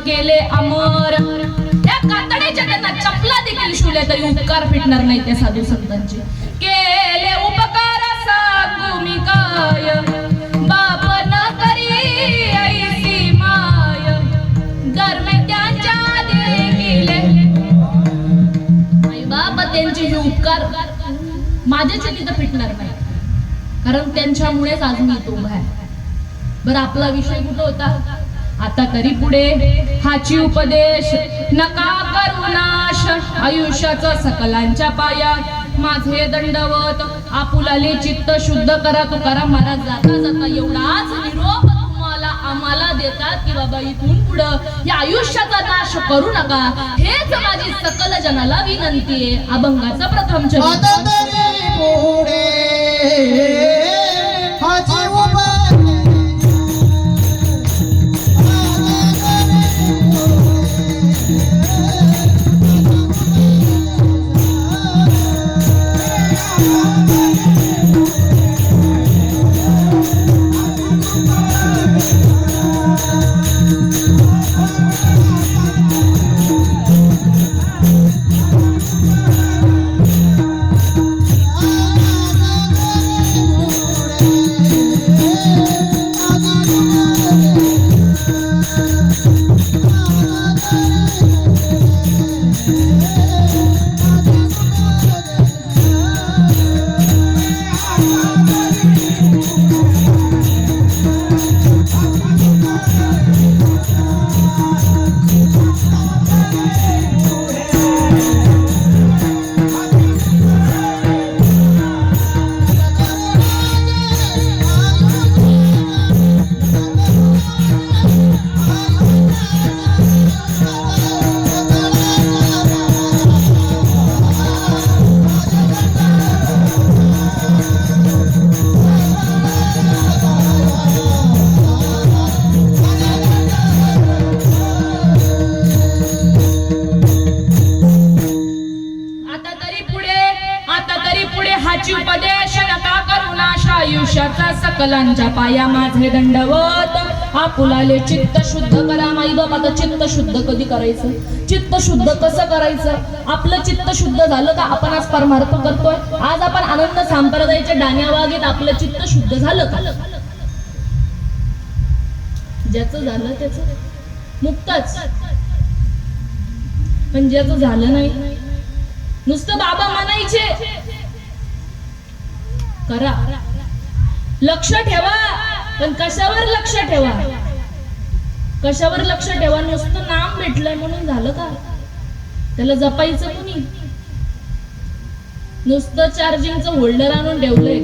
केले अमर. त्या कातडीच्या त्यांना चपला देखील शिवल्या तरी उपकार फिटणार नाही त्या साधू संतांचे. केले उपकार सांगू मी काय, बाप न करी ऐसी माय. गरमे त्यांच्या दिली गेले, आई बाप त्यांचे हे उपकार माझ्याच्या तिथं फिटणार नाही, कारण त्यांच्यामुळेच आज मी इथं उभा आहे. बरं, आपला विषय कुठं होता? आता तरी पुढे हाची उपदेश नका करू नाश, आयुष्याचा सकलांच्या पायात माझे दंडवत. आपुलाले चित्त शुद्ध करा. तुकाराम महाराज जाता जाता एवढाच निरोप तुम्हाला आम्हाला देतात की बाबा इथून पुढं या आयुष्याचा नाश करू नका. हेच माझी सकल जनाला विनंती आहे. अभंगाचा प्रथम चरण. आयुष्याचा सकलांच्या पाया माझे दंडवत. आपुलाले चित्त शुद्ध करा. माई बाबा, आता चित्त शुद्ध कधी करायचं? चित्त शुद्ध कसं करायचं? आपलं चित्त शुद्ध झालं का आपण आज परमार्थ करतोय? आज आपण आनंद संप्रदायाच्या डाण्या वागीत आपलं चित्त शुद्ध झालं का? ज्याचं झालं त्याचं मुक्तच, पण ज्याचं झालं नाही नुसतं बाबा म्हणायचे करा. लक्ष ठेवा, पण कशावर लक्ष ठेवा? कशावर लक्ष ठेवा? नुसतं नाम भेटलंय म्हणून झालं का? त्याला जपायचं कोणी? नुसतं चार्जिंगचं होल्डर आणून ठेवलंय,